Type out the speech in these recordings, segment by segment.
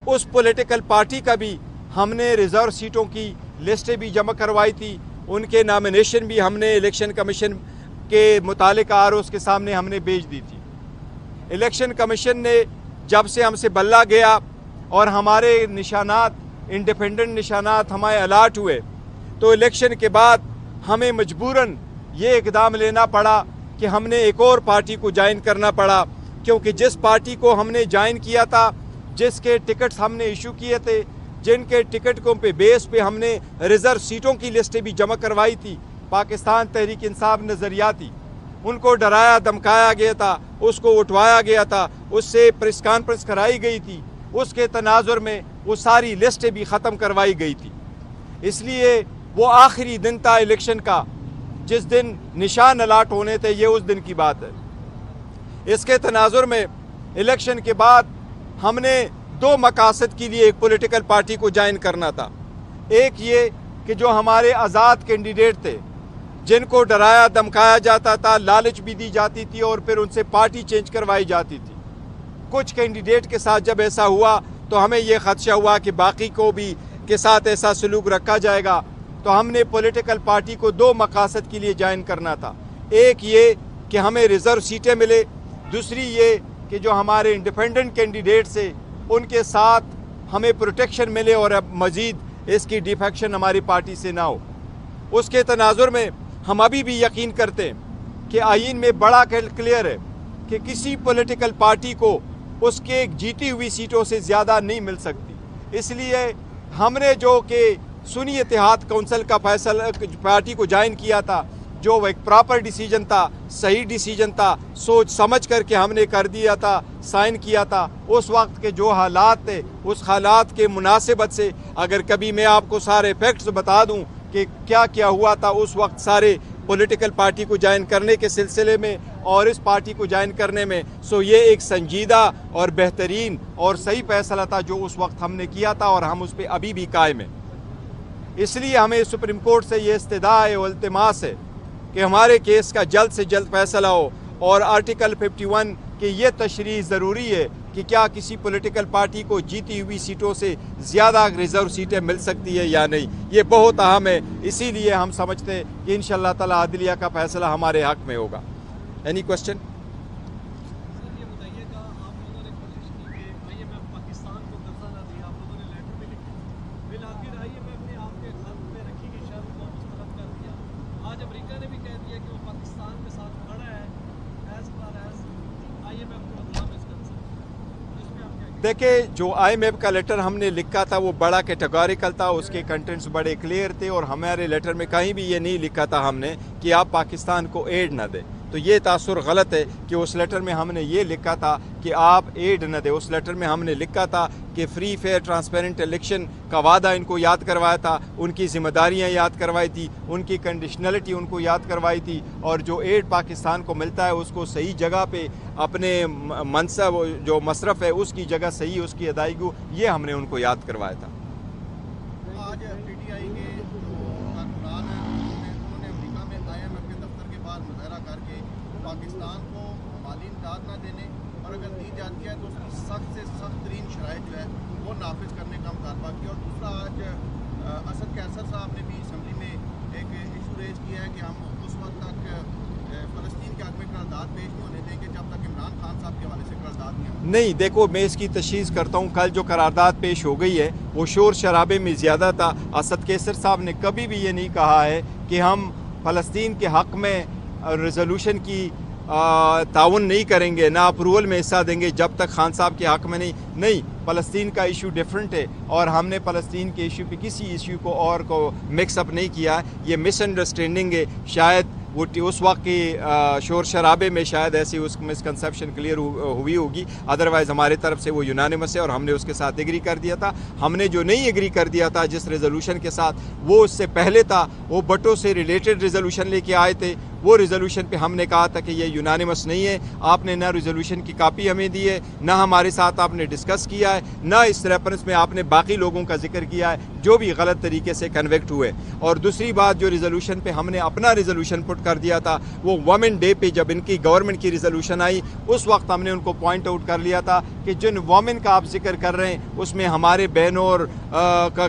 उस political party का भी हमने रिज़र्व सीटों की लिस्टें भी जमा करवाई थी, उनके नॉमिनेशन भी हमने इलेक्शन कमीशन के मुतालिक आरओज़ के सामने हमने भेज दी थी। इलेक्शन कमीशन ने जब से हमसे बल्ला गया और हमारे निशानात इंडिपेंडेंट निशानात हमारे अलाट हुए, तो इलेक्शन के बाद हमें मजबूरन ये इक़दाम लेना पड़ा कि हमने एक और पार्टी को ज्वाइन करना पड़ा, क्योंकि जिस पार्टी को हमने ज्वाइन किया था, जिसके टिकट्स हमने इशू किए थे, जिनके टिकटों पे बेस पे हमने रिज़र्व सीटों की लिस्टें भी जमा करवाई थी, पाकिस्तान तहरीक इंसाफ नज़रियाती, उनको डराया धमकाया गया था, उसको उठवाया गया था, उससे प्रेस कॉन्फ्रेंस कराई गई थी, उसके तनाजुर में वो सारी लिस्टें भी ख़त्म करवाई गई थी। इसलिए वो आखिरी दिन था इलेक्शन का, जिस दिन निशान अलाट होने थे, ये उस दिन की बात है। इसके तनाजुर में इलेक्शन के बाद हमने दो मकासद के लिए एक पॉलिटिकल पार्टी को ज्वाइन करना था। एक ये कि जो हमारे आज़ाद कैंडिडेट थे, जिनको डराया धमकाया जाता था, लालच भी दी जाती थी और फिर उनसे पार्टी चेंज करवाई जाती थी, कुछ कैंडिडेट के साथ जब ऐसा हुआ तो हमें ये खदशा हुआ कि बाकी को भी के साथ ऐसा सलूक रखा जाएगा। तो हमने पॉलिटिकल पार्टी को दो मकासद के लिए ज्वाइन करना था। एक ये कि हमें रिज़र्व सीटें मिले, दूसरी ये कि जो हमारे इंडिपेंडेंट कैंडिडेट से उनके साथ हमें प्रोटेक्शन मिले और अब मज़ीद इसकी डिफेक्शन हमारी पार्टी से ना हो। उसके तनाजुर में हम अभी भी यकीन करते हैं कि आईन में बड़ा क्लियर है कि किसी पॉलिटिकल पार्टी को उसके जीती हुई सीटों से ज़्यादा नहीं मिल सकती। इसलिए हमने जो कि सुन्नी इत्तेहाद कौंसिल का फैसला पार्टी को ज्वाइन किया था, जो एक प्रॉपर डिसीजन था, सही डिसीजन था, सोच समझ करके हमने कर दिया था, साइन किया था। उस वक्त के जो हालात थे, उस हालात के मुनासिबत से अगर कभी मैं आपको सारे फैक्ट्स बता दूं कि क्या क्या हुआ था उस वक्त सारे पॉलिटिकल पार्टी को ज्वाइन करने के सिलसिले में और इस पार्टी को ज्वाइन करने में, सो ये एक संजीदा और बेहतरीन और सही फैसला था जो उस वक्त हमने किया था और हम उस पर अभी भी कायम हैं। इसलिए हमें सुप्रीम कोर्ट से ये इस्तदा है और इल्तिमास है कि हमारे केस का जल्द से जल्द फैसला हो और आर्टिकल 51 की ये तशरीह ज़रूरी है कि क्या किसी पॉलिटिकल पार्टी को जीती हुई सीटों से ज़्यादा रिज़र्व सीटें मिल सकती है या नहीं, ये बहुत अहम है। इसीलिए हम समझते हैं कि इंशाअल्लाह ताला अदलिया का फैसला हमारे हक़ में होगा। Any question? देखिए, जो IMF का लेटर हमने लिखा था वो बड़ा कैटेगोरिकल था, उसके कंटेंट्स बड़े क्लियर थे और हमारे लेटर में कहीं भी ये नहीं लिखा था हमने कि आप पाकिस्तान को एड न दें। तो ये तासुर गलत है कि उस लेटर में हमने ये लिखा था कि आप एड न दें। उस लेटर में हमने लिखा था कि फ्री फेयर ट्रांसपेरेंट इलेक्शन का वादा इनको याद करवाया था, उनकी जिम्मेदारियां याद करवाई थी, उनकी कंडीशनलिटी उनको याद करवाई थी और जो एड पाकिस्तान को मिलता है उसको सही जगह पे अपने मनसब जो मसरफ़ है उसकी जगह सही उसकी अदायगी, ये हमने उनको याद करवाया था। आज PTI के कारकुनान हैं, उन्होंने अमेरिका में IMF के दफ्तर के बाहर मुजाहरा करके पाकिस्तान को माली इमदाद न देने और अगर दी जाती है तो उसकी सख्त से सख्त तरीन शराइत जो है वो नाफिज करने का मुतालबा किया। और दूसरा, आज असद कैसर साहब ने भी असम्बली में एक इशू रेज किया है कि हम उस वक्त तक फ़लस्तीन के हक़ में करारदाद पेश नहीं होने देंगे जब तक इमरान खान साहब के हवाले से करारदाद नहीं। देखो, मैं इसकी तशख़ीस करता हूँ। कल जो करारदाद पेश हो गई है वो शोर शराबे में ज़्यादा था। असद कैसर साहब ने कभी भी ये नहीं कहा है कि हम फ़लस्तीन के हक़ में रेजोल्यूशन की ताउन नहीं करेंगे, ना अप्रूवल में हिस्सा देंगे जब तक खान साहब के हक़ में नहीं। फ़लस्तीन का इशू डिफरेंट है और हमने फ़लस्तीन के इशू पे किसी इशू को और को मिक्सअप नहीं किया। ये मिसअंडरस्टैंडिंग है, शायद वो उस वक्त की शोर शराबे में शायद ऐसी उस मिसकंसेप्शन क्लियर हुई होगी। अदरवाइज़ हमारे तरफ से वो यूनानिमस है और हमने उसके साथ एग्री कर दिया था। हमने जो नहीं एग्री कर दिया था जिस रेजोल्यूशन के साथ, वो उससे पहले था, वो बटों से रिलेटेड रेजोल्यूशन लेके आए थे। वो रेजोल्यूशन पे हमने कहा था कि ये यूनानिमस नहीं है। आपने ना रेजोल्यूशन की कापी हमें दी है, ना हमारे साथ आपने डिस्कस किया है, ना इस रेफरेंस में आपने बाकी लोगों का जिक्र किया है जो भी गलत तरीके से कन्विक्ट हुए। और दूसरी बात, जो रेजोल्यूशन पे हमने अपना रेजोल्यूशन पुट कर दिया था, वो वुमेन डे पे जब इनकी गवर्नमेंट की रेजोल्यूशन आई उस वक्त हमने उनको पॉइंट आउट कर लिया था کہ جن وومن کا آپ ذکر کر رہے ہیں اس میں ہمارے بہنوں اور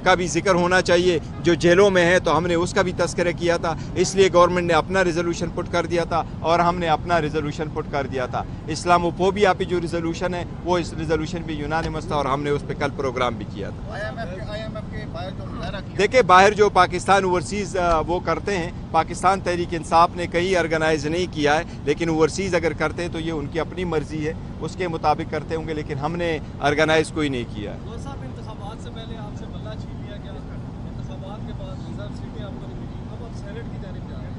کا بھی ذکر ہونا چاہیے جو جیلوں میں ہیں، تو ہم نے اس کا بھی تذکرہ کیا تھا، اس لیے گورنمنٹ نے اپنا ریزولوشن پٹ کر دیا تھا اور ہم نے اپنا ریزولوشن پٹ کر دیا تھا۔ اسلاموفوبیا پہ جو ریزولوشن ہے وہ اس ریزولوشن بھی یونانیمس تھا اور ہم نے اس پہ کل پروگرام بھی کیا تھا۔ IMF کے باہر جو مظاہرہ کیا، دیکھیں باہر جو پاکستان اوورسیز وہ کرتے ہیں، پاکستان تحریک انصاف نے کہیں آرگنائز نہیں کیا ہے، لیکن اوورسیز اگر کرتے ہیں تو یہ ان کی اپنی مرضی ہے، اس کے مطابق کرتے ہوں گے، لیکن ہم نے آرگنائز کوئی نہیں کیا ہے۔ انتخابات سے پہلے آپ سے بلہ چھین لیا گیا، انتخابات کے بعد ریزرو سیٹیں آپ کو نہیں ملی، اب آپ سینٹ کی جانب جا رہے ہیں،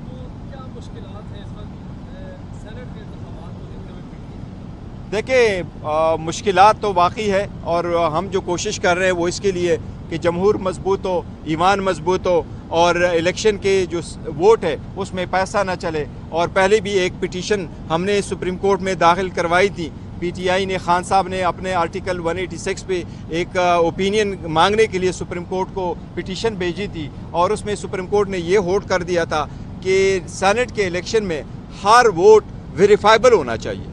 تو کیا مشکلات ہیں اس وقت سینٹ کے انتخابات کو دیکھتے ہوئے؟ دیکھیں مشکلات تو واقعی ہے، اور ہم جو کوشش کر رہے ہیں وہ اس کے لیے کہ جمہور مضبوط ہو، ایمان مضبوط ہو، اور الیکشن کے جو ووٹ ہے اس میں پیسہ نہ چلے۔ اور پہلے بھی ایک پٹیشن ہم نے سپریم کورٹ میں داخل کروائی تھی، پی ٹی آئی نے، خان صاحب نے اپنے آرٹیکل 186 پہ ایک اوپینین مانگنے کے لیے سپریم کورٹ کو پٹیشن بھیجی تھی، اور اس میں سپریم کورٹ نے یہ ہوٹ کر دیا تھا کہ سینٹ کے الیکشن میں ہر ووٹ ویریفائبل ہونا چاہیے،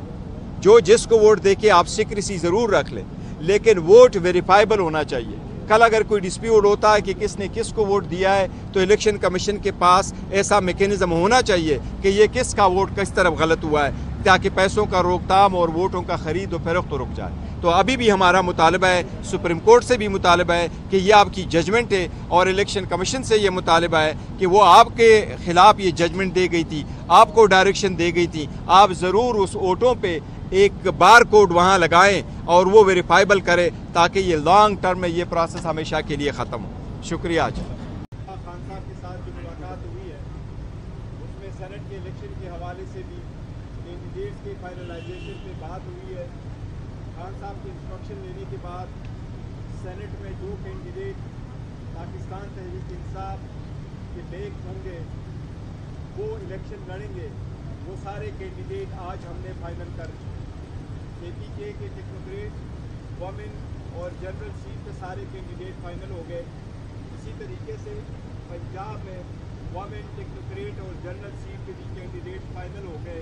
جو جس کو ووٹ دے کے آپ سیکریسی ضرور رکھ لیں، لیکن ووٹ ویریفائبل ہونا چاہیے۔ کل اگر کوئی ڈسپیوٹ ہوتا ہے کہ کس نے کس کو ووٹ دیا ہے تو الیکشن کمیشن کے پاس ایسا میکینزم ہونا چاہیے کہ یہ کس کا ووٹ کس طرف غلط ہوا ہے، تاکہ پیسوں کا روک تھام اور ووٹوں کا خرید و فروخت رک جائے۔ تو ابھی بھی ہمارا مطالبہ ہے، سپریم کورٹ سے بھی مطالبہ ہے کہ یہ آپ کی ججمنٹ ہے، اور الیکشن کمیشن سے یہ مطالبہ ہے کہ وہ آپ کے خلاف یہ ججمنٹ دے گئی تھی، آپ کو ڈائریکشن دے گئی تھی، آپ ضرور اس ووٹوں پہ ایک بار کوڈ وہاں لگائیں اور وہ ویریفائبل کرے، تاکہ یہ لانگ ٹرم میں یہ پروسیس ہمیشہ کے لیے ختم ہو۔ شکریہ۔ خان صاحب کے ساتھ جو ملاقات ہوئی ہے اس میں سینٹ کے الیکشن کے حوالے سے بھی کینڈیڈیٹس کی فائنلائزیشن پہ بات ہوئی ہے۔ خان صاحب کی انسٹرکشن لینے کے بعد سینٹ میں جو کینڈیڈیٹ پاکستان تحریک انصاف کے بیک ہوں گے وہ الیکشن لڑیں گے، وہ سارے کینڈیڈیٹ آج ہم نے فائنل کر کے پی کے ٹیکنوکریٹ وومن اور جنرل سیٹ پہ سارے کینڈیڈیٹ فائنل ہو گئے۔ اسی طریقے سے پنجاب میں وومن ٹیکنوکریٹ اور جنرل سیٹ پہ بھی کینڈیڈیٹ فائنل ہو گئے۔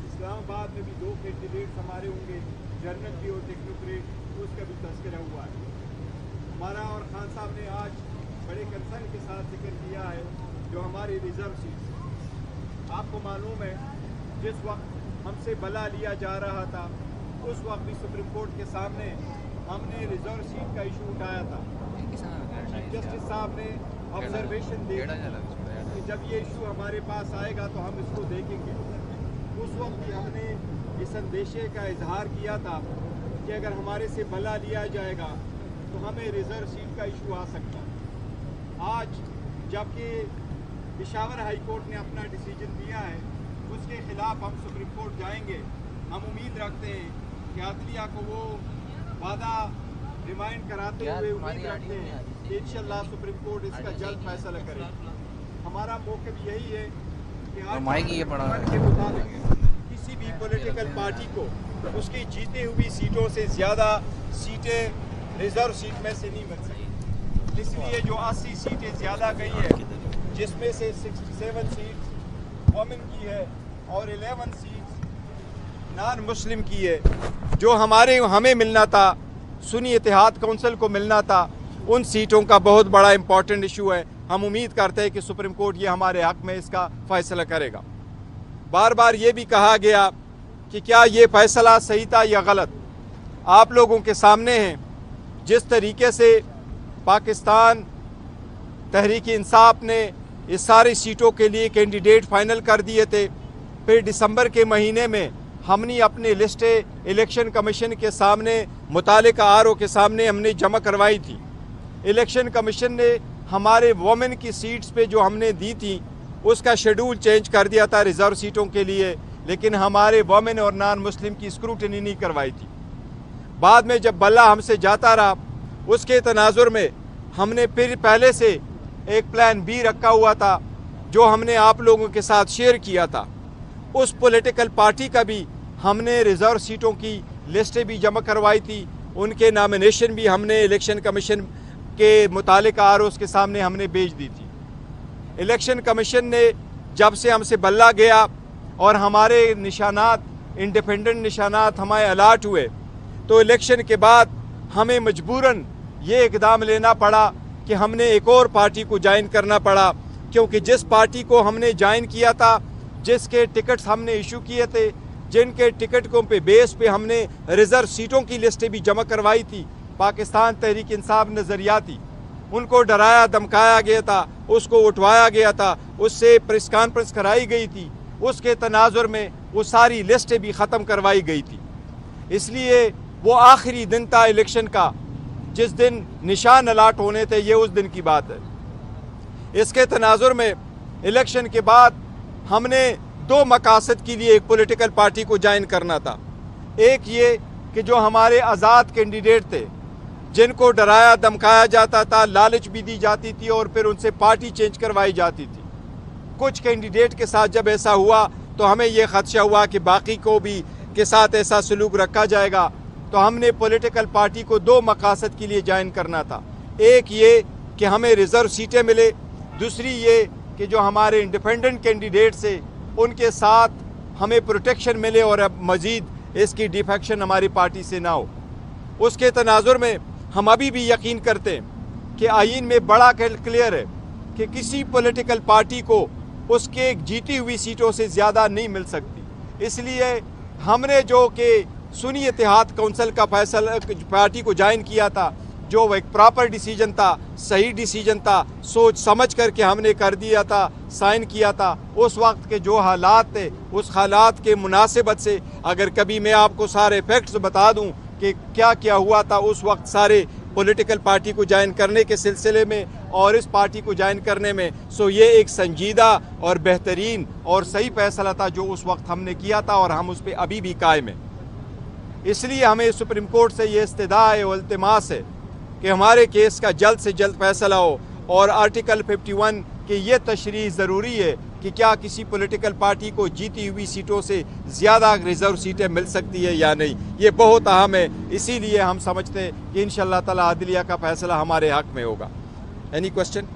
اسلام آباد میں بھی 2 کینڈیڈیٹس ہمارے ہوں گے، جنرل بھی اور ٹیکنوکریٹ، اس کا بھی تذکرہ ہوا ہے۔ ہمارا اور خان صاحب نے آج بڑے کنسرن کے ساتھ ذکر کیا ہے جو ہماری ریزرو سیٹس، آپ کو معلوم ہے جس وقت ہم سے بلا لیا جا رہا تھا اس وقت بھی سپریم کورٹ کے سامنے ہم نے ریزرو سیٹ کا ایشو اٹھایا تھا۔ چیف جسٹس صاحب نے آبزرویشن دی کہ جب یہ ایشو ہمارے پاس آئے گا تو ہم اس کو دیکھیں گے۔ اس وقت بھی ہم نے اس اندیشے کا اظہار کیا تھا کہ اگر ہمارے سے بلا لیا جائے گا تو ہمیں ریزرو سیٹ کا ایشو آ سکتا ہے۔ آج جبکہ پشاور ہائی کورٹ نے اپنا ڈیسیجن دیا ہے، اس کے خلاف ہم سپریم کورٹ جائیں گے۔ ہم امید رکھتے ہیں کہ عدلیہ کو وہ وعدہ ریمائنڈ کراتے ہوئے امید رکھتے ہیں کہ انشاءاللہ سپریم کورٹ اس کا جلد فیصلہ کرے۔ ہمارا موقف یہی ہے کہ آج کے مطابق کسی بھی پولیٹیکل پارٹی کو اس کی جیتے ہوئی سیٹوں سے زیادہ سیٹیں ریزرو سیٹ میں سے نہیں مل سکتی، اس لیے جو 80 سیٹیں زیادہ گئی ہیں، جس میں سے 67 سیٹس وومن کی ہے اور 11 سیٹس نان مسلم کی ہے، جو ہمیں ملنا تھا، سنی اتحاد کونسل کو ملنا تھا، ان سیٹوں کا بہت بڑا امپورٹنٹ ایشو ہے۔ ہم امید کرتے ہیں کہ سپریم کورٹ یہ ہمارے حق میں اس کا فیصلہ کرے گا۔ بار بار یہ بھی کہا گیا کہ کیا یہ فیصلہ صحیح تھا یا غلط، آپ لوگوں کے سامنے ہیں۔ جس طریقے سے پاکستان تحریک انصاف نے اس ساری سیٹوں کے لیے کینڈیڈیٹ فائنل کر دیے تھے، پھر دسمبر کے مہینے میں ہم نے اپنی لسٹیں الیکشن کمیشن کے سامنے، متعلقہ RO کے سامنے ہم نے جمع کروائی تھی۔ الیکشن کمیشن نے ہمارے وومن کی سیٹس پہ جو ہم نے دی تھی اس کا شیڈول چینج کر دیا تھا ریزرو سیٹوں کے لیے، لیکن ہمارے وومن اور نان مسلم کی اسکروٹنی نہیں کروائی تھی۔ بعد میں جب بلہ ہم سے جاتا رہا، اس کے تناظر میں ہم نے پھر پہلے سے ایک پلان B رکھا ہوا تھا جو ہم نے آپ لوگوں کے ساتھ شیئر کیا تھا۔ اس پولیٹیکل پارٹی کا بھی ہم نے ریزرو سیٹوں کی لسٹیں بھی جمع کروائی تھی، ان کے نامینیشن بھی ہم نے الیکشن کمیشن کے متعلقہ ROs کے سامنے ہم نے بھیج دی تھی۔ الیکشن کمیشن نے جب سے ہم سے بلہ گیا اور ہمارے نشانات، انڈیپینڈنٹ نشانات ہمیں الاٹ ہوئے، तो इलेक्शन के बाद हमें मजबूरन ये इकदाम लेना पड़ा कि हमने एक और पार्टी को ज्वाइन करना पड़ा, क्योंकि जिस पार्टी को हमने ज्वाइन किया था, जिसके टिकट्स हमने इशू किए थे, जिनके टिकटों पे बेस पे हमने रिजर्व सीटों की लिस्टें भी जमा करवाई थी, पाकिस्तान तहरीक इंसाफ नज़रियाती, उनको डराया धमकाया गया था, उसको उठवाया गया था, उससे प्रेस कॉन्फ्रेंस कराई गई थी, उसके तनाजुर में वो सारी लिस्टें भी ख़त्म करवाई गई थी। इसलिए वो आखिरी दिन था इलेक्शन का, जिस दिन निशान अलाट होने थे, ये उस दिन की बात है। इसके तनाजुर में इलेक्शन के बाद हमने दो मकासद के लिए एक पॉलिटिकल पार्टी को ज्वाइन करना था। एक ये कि जो हमारे आज़ाद कैंडिडेट थे, जिनको डराया धमकाया जाता था, लालच भी दी जाती थी और फिर उनसे पार्टी चेंज करवाई जाती थी। कुछ कैंडिडेट के साथ जब ऐसा हुआ तो हमें यह खदशा हुआ कि बाकी को भी के साथ ऐसा सलूक रखा जाएगा, तो हमने पॉलिटिकल पार्टी को दो मकासद के लिए ज्वाइन करना था। एक ये कि हमें रिज़र्व सीटें मिले, दूसरी ये कि जो हमारे इंडिपेंडेंट कैंडिडेट से उनके साथ हमें प्रोटेक्शन मिले और अब मज़ीद इसकी डिफेक्शन हमारी पार्टी से ना हो। उसके तनाजुर में हम अभी भी यकीन करते हैं कि आईन में बड़ा क्लियर है कि किसी पॉलिटिकल पार्टी को उसके जीती हुई सीटों से ज़्यादा नहीं मिल सकती। इसलिए हमने जो कि सुन्नी इत्तेहाद कौंसिल का फैसला पार्टी को ज्वाइन किया था, जो एक प्रॉपर डिसीजन था, सही डिसीजन था, सोच समझ करके हमने कर दिया था, साइन किया था। उस वक्त के जो हालात थे, उस हालात के मुनासिबत से अगर कभी मैं आपको सारे फैक्ट्स बता दूं कि क्या क्या हुआ था उस वक्त सारे पॉलिटिकल पार्टी को ज्वाइन करने के सिलसिले में और इस पार्टी को ज्वाइन करने में, सो ये एक संजीदा और बेहतरीन और सही फैसला था जो उस वक्त हमने किया था और हम उस पर अभी भी कायम हैं। इसलिए हमें सुप्रीम कोर्ट से ये इस्तदा है और इल्तिमास है कि हमारे केस का जल्द से जल्द फैसला हो और आर्टिकल 51 की ये तशरीह ज़रूरी है कि क्या किसी पॉलिटिकल पार्टी को जीती हुई सीटों से ज़्यादा रिज़र्व सीटें मिल सकती है या नहीं, ये बहुत अहम है। इसीलिए हम समझते हैं कि इंशाअल्लाह ताला अदलिया का फैसला हमारे हक़ में होगा। Any question?